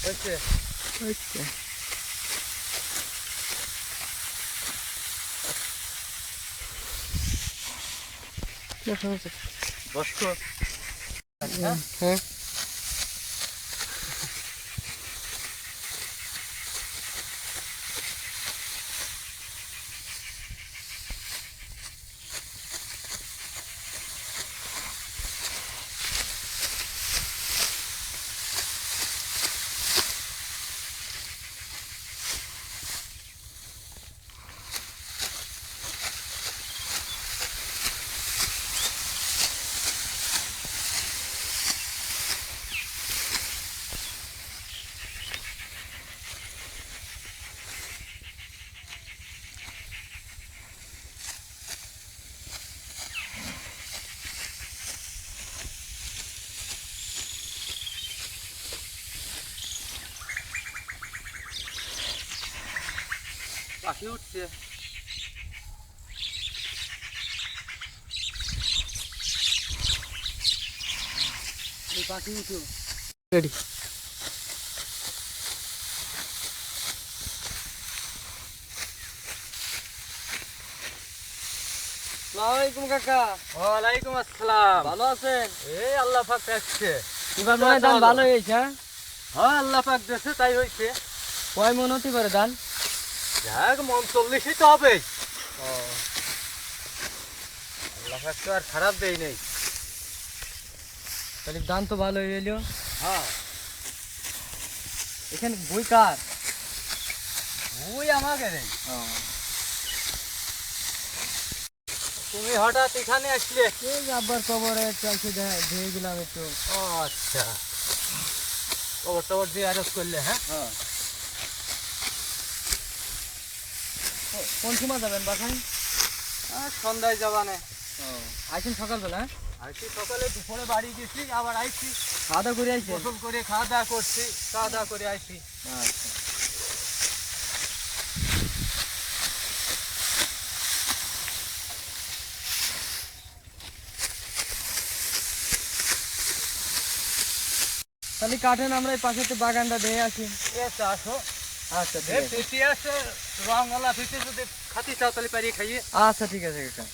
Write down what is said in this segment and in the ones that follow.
হয়েছে হয়েছে। বসকো হ্যাঁ পাখি উঠছে এই পাখি উঠো রেডি। আসসালামু কাকা। ওয়ালাইকুম আসসালাম। ভালো আছেন? এই আল্লাহ পাক রাখছে। এবার মনে হয় ধান ভালো হয়েছে। হ্যাঁ হ্যাঁ আল্লাহ পাক দিয়েছে তাই হয়েছে। কয় মন হতে পারে ধান? যাক মন 40ই তো হবে। ও আল্লাহ পাক তো আর খারাপ দেই নেই। তাহলে ধান তো ভালো হয়ে এলো। হ্যাঁ এখানে বই কার? ওই আমাকে নেই। তুমি হঠাৎ এখানে আসলে? এই যে আব্বার কবরে চলছে ধুয়ে গেলাম একটু। ও আচ্ছা কবর টবর দিয়ে আরজ করলে? হ্যাঁ হ্যাঁ কোন সময় যাবেন বাসায়? সন্ধ্যায় যাবানে। আইছেন সকালবেলা? আইছি সকালে, দুপুরে বাড়ি গেছি, আবার আইছি খাওয়া দাওয়া করে আইছেন? গোসল করে খাওয়া দাওয়া করছি, খাওয়া দাওয়া করে আইছি। আচ্ছা তাহলে কাটেন, আমরা এই পাশে তো বাগানটা দিয়ে আসি। এসে আসো। আচ্ছা ঠিক আছে। ফিটি আছে রঙওয়ালা ফিটি, যদি খাতি চাও তাহলে পারিয়ে খাইয়ে। আচ্ছা ঠিক আছে কাকা।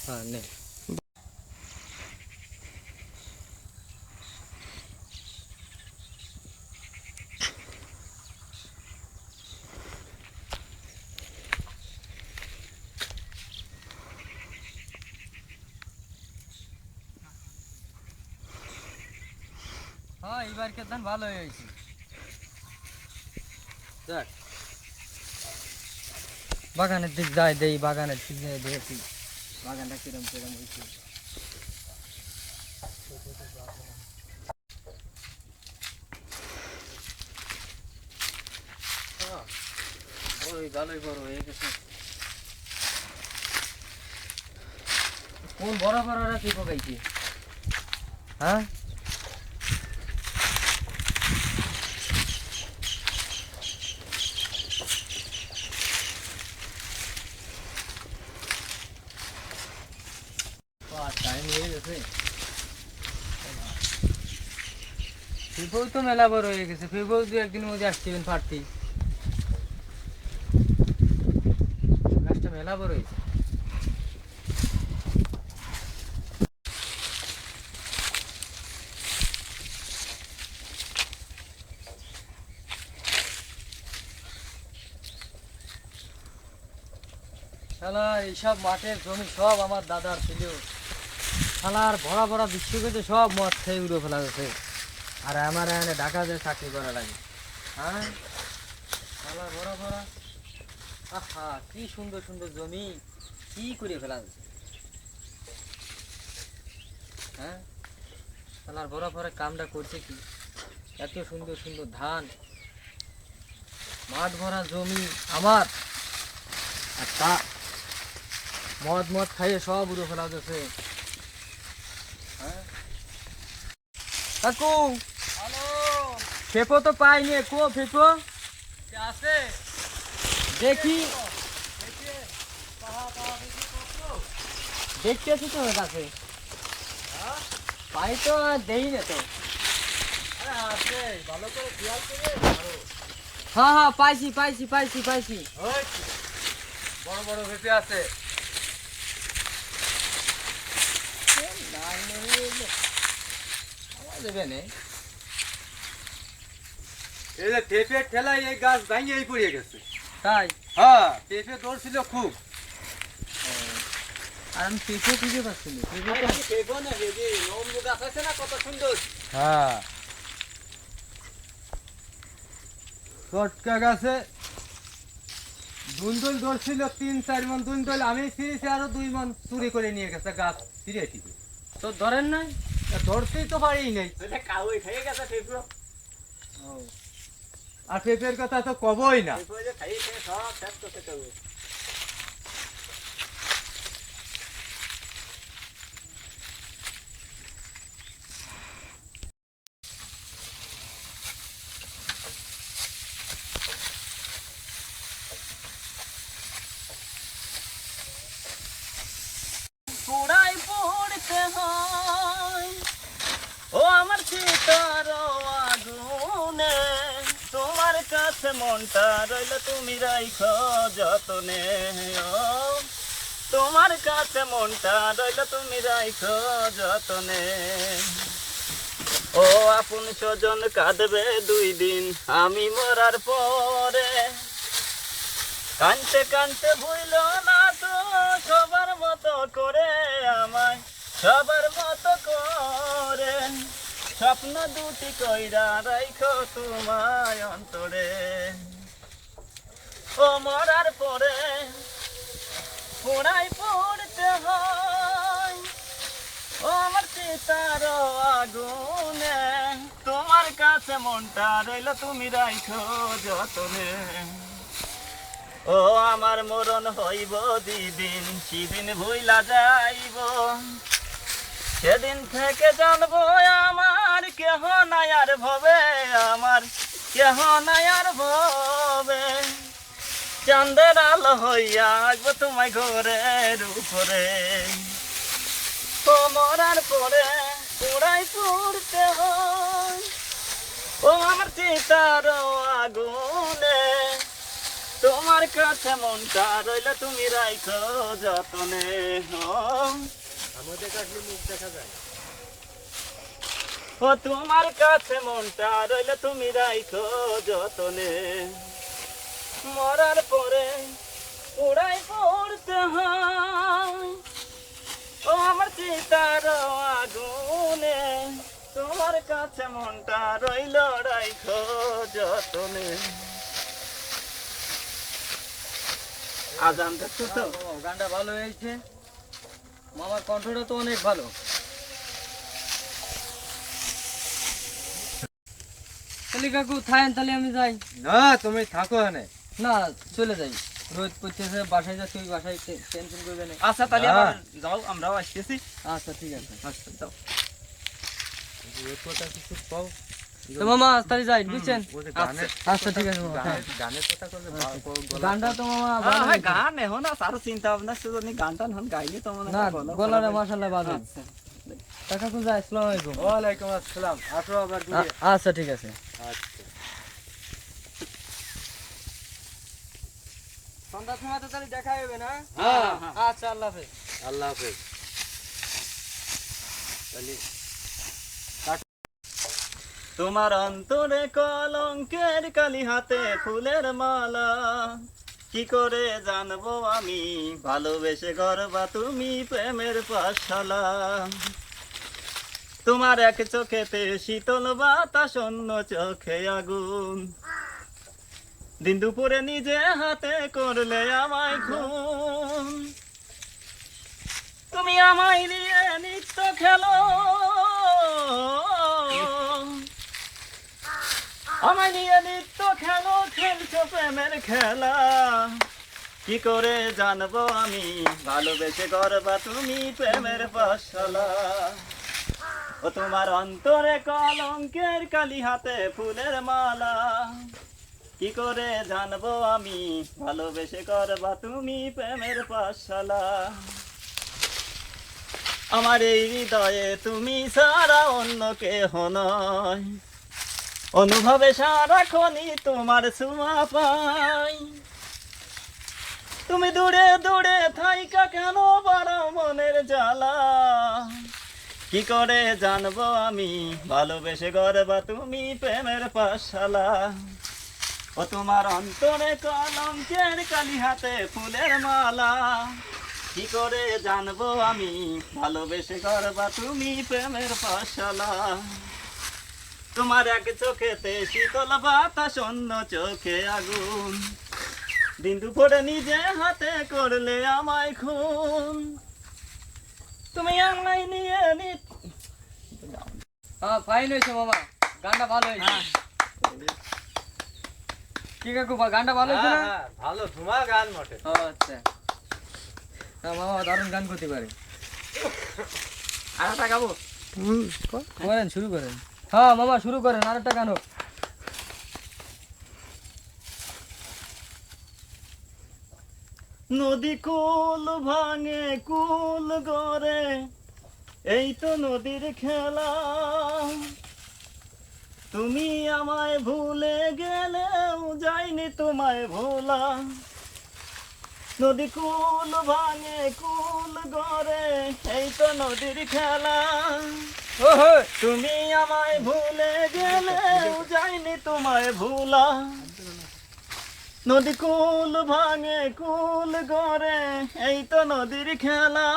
হ্যাঁ নে। হ্যাঁ এবার কে ধান ভালো হয়েছে। দেখ বাগানের দিক যাই দেই, বাগানের দিক যাই দেখি বাগানটা কিরম কিরম হয়েছে। বড়ই ভালোই বড় হয়ে গেছে। কোন বড় বড় রাখি পকাইছি? হ্যাঁ টাইম হয়ে গেছে। ফেব্রুয়ারি তো মেলা বড় হয়ে গেছে। ফেব্রুয়ারি দু একদিনের মধ্যে আসছিলেন পারতি। গাছটা মেলা বড় হয়েছে। শালা এইসব মাঠের জমি সব আমার দাদার ছিল। শালার ভরা ভরা বিশ্বকেতে সব মদ খেয়ে উড়ে ফেলা গেছে। আর আমার এখানে ঢাকা যে চাকরি করা লাগে। হ্যাঁ শালা ভরা ভরা, আহা কি সুন্দর সুন্দর জমি, কি করে ফেলা গেছে। হ্যাঁ শালার ভরা ভরা কামটা করছে কি, এত সুন্দর সুন্দর ধান, মাঠ ভরা জমি আমার, আর তা মদ মদ খাইয়ে সব উড়ে ফেলা গেছে। হ্যাঁ কাকু হ্যালো ফেপো তো পাইনি, কো ফেপো আছে দেখি, দেখতে আছি তো কাছে, পাই তো দেই না তো। আছে ভালো করে খেয়াল করে হ্যাঁ হ্যাঁ, পাইছি পাইছি পাইছি পাইছি। বড় বড় পেঁপে আছে। এই যে পেঁপের ঠেলায় এই গাছ ভাঙিয়েই পড়ে গেছে। তাই? হ্যাঁ, পেঁপে ধরছিল খুব। আর আমি পেঁপে খুঁজে পাচ্ছি না। কত সুন্দর। হ্যাঁ, চটকা গাছে দুন্দুল ধরছিল 3-4 মন দুন্দুল, আমি ফিরেছি আরো 2 মন চুরি করে নিয়ে গেছে গাছ ফিরে থেকে। তো ধরেন নাই? ধরতেই তো পারি নাই। আর পেঁপের কথা তো কবই না। পোড়াই পড়তে হয় ও আমার চিতার আগুনে, তোমার কাছে মনটা রইল তুমি রাইখো যতনে। ও তোমার কাছে মনটা রইল তুমি রাইখো যতনে। ও আপন স্বজন কাঁদবে 2 দিন আমি মরার পরে, কানতে কানতে ভুইল না তো সবার মতো করে আমায়, সবার মতো করে স্বপ্ন দুটি কইরা রাইখো তোমায় অন্তরে। ও মরার পরে পোড়াই পড়তে হয় ও আমার চিতার আগুনে, তোমার কাছে মনটা রইল তুমি রাইখো যতনে। ও আমার মরণ হইব যেদিন, সেদিন ভুইলা যাইব, সেদিন থেকে জানবো আমার কেহ নাই আর ভবে, আমার কেহ নাই আর ভবে। চাঁদের আলো হইয়া আসবো তোমায় ঘরের উপরে। ও মরার পরে পোড়াই পড়তে হয় ও আমার চিতার আগুনে, তোমার কাছে মনটা রইল তুমি রাইখো যতনে। আমাদের কাছে মুখ দেখা যায়। ও তোমার কাছে মনটা রইল তুমি রাইখো যতনে। মরার পরে পোড়াই পড়তে হয় ও আমার চিতার আগুনে, তোমার কাছে মনটা রইল রাইখো যতনে। আজান দেখছো তো? গানটা ভালো হয়েছে, মামার কণ্ঠটা তো অনেক ভালো। তাহলে কাকু থাকেন, তাহলে আমি যাই। না, তুমি থাকো এখানে। না, চলে যাই, রোদ পড়তেছে, বাসায় যাচ্ছি, ওই বাসায় টেনশন করবে না। আচ্ছা, তাহলে আবার যাও, আমরাও আসতেছি। আচ্ছা ঠিক আছে। আচ্ছা, যাও। কথা কিছু পাও তো মামা তাহলে যাই, বুঝছেন? গানের আচ্ছা ঠিক আছে মামা, হ্যাঁ। গানের কথা করলে গানটা তো মামা ভালো হ্যাঁ, হয়েছে। গান এখন আরো চিন্তা ভাবনা শুধু গানটা এখন গাইলে তো মনে না, গলাটা মাশাআল্লাহ ভালো। তা কাকু যাই, আসসালামু আলাইকুম। ওয়ালাইকুম আসসালাম। আসো আবার ঘুরে। আচ্ছা ঠিক আছে। আচ্ছা, সন্ধ্যার সময় তো তাহলে দেখা হবে না? হ্যাঁ, আচ্ছা, আল্লাহ হাফেজ। আল্লাহ হাফেজ। তাহলে তোমার অন্তরে কলঙ্কের কালি, হাতে ফুলের মালা, কি করে জানবো আমি ভালোবেসে গর্বা তুমি প্রেমের পাঠশালা। তোমার এক চোখেতে শীতল বাতাস, অন্য চোখে আগুন, দিন দুপুরে নিজে হাতে করলে আমায় খুন। তুমি আমায় নিয়ে নিত্য খেলো, আমায় নিয়ে নিত্য খেলো, খেলছো প্রেমের খেলা, কি করে জানবো আমি ভালোবেসে গর্বা তুমি প্রেমের পাঠশালা। ও ও তোমার অন্তরে কলঙ্কের কালি হাতে ফুলের মালা কি করে জানবো আমি ভালোবেসে করবা তুমি প্রেমের পাঠশালা আমার এই হৃদয়ে তুমি ছাড়া অন্য কেহ নয় অনুভবে সারাক্ষণই তোমার ছোঁয়া পাই তুমি দূরে দূরে থাইকা কেন বাড়াও মনের জ্বালা কি করে জানবো আমি ভালোবেসে গড়বা তুমি প্রেমের পাঠশালা ও তোমার অন্তরে কলঙ্কের কালি হাতে ফুলের মালা কি করে জানবো আমি ভালোবেসে গড়বা তুমি প্রেমের পাঠশালা তোমার এক চোখেতে শীতল বাতাস অন্য চোখে আগুন দিন দুপুরে নিজে হাতে করলে আমায় খুন তুমি আমায় নিয়ে হ্যাঁ ফাইন হয়েছে মামা, গানটা ভালো হয়েছে। কি কাকু গানটা ভালো হয়েছে না? ভালো ধুমা গান বটে। ও আচ্ছা, হ্যাঁ মামা দারুণ গান করতে পারে। আর একটা গাবো করেন, শুরু করেন। হ্যাঁ মামা শুরু করেন, আরেকটা গান হোক। নদী কুল ভাঙে কুল গড়ে এই তো নদীর খেলা তুমি আমায় ভুলে গেলেও যাইনি তোমায় ভোলা নদী কুল ভাঙে কুল গড়ে এই তো নদীর খেলা তুমি আমায় ভুলে গেলেও যাইনি তোমায় ভোলা নদী কুল ভাঙে কুল গড়ে এই তো নদীর খেলা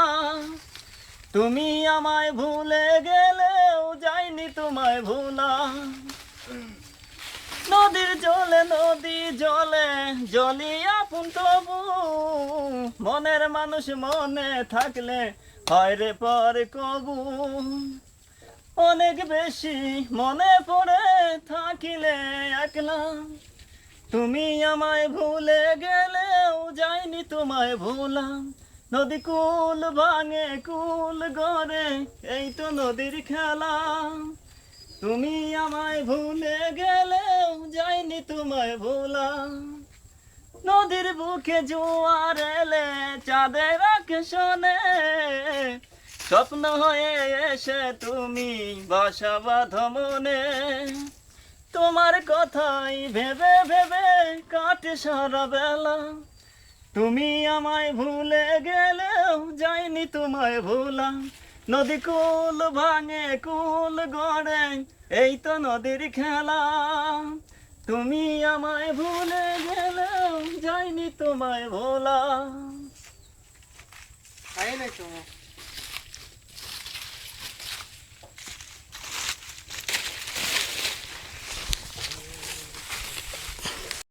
তুমি আমায় ভুলে গেলেও যাইনি তোমায় ভোলা নদীর জলে নদী জলে জলি আপন তবু মনের মানুষ মনে থাকলে হয় রে পর কবু অনেক বেশি মনে পড়ে থাকিলে একলা তুমি আমায় ভুলে গেলেও যাইনি তোমায় ভোলা নদী কুল ভাঙে কুল গড়ে এই তো নদীর খেলা তুমি আমায় ভুলে গেলেও যাইনি তোমায় ভোলা নদীর বুকে জোয়ার এলে চাঁদের আকাশে স্বপ্ন হয়ে এসে তুমি বাসা বাঁধো মনে তোমার কথাই ভেবে ভেবে কাটে সারা বেলা তুমি আমায় ভুলে গেলেও যাইনি তোমায় ভোলা নদী কুল ভাঙে কুল গড়ে এই তো নদীর খেলা তুমি আমায় ভুলে গেলেও যাইনি তোমায় ভোলা। ফাইন হয়েছে মামা।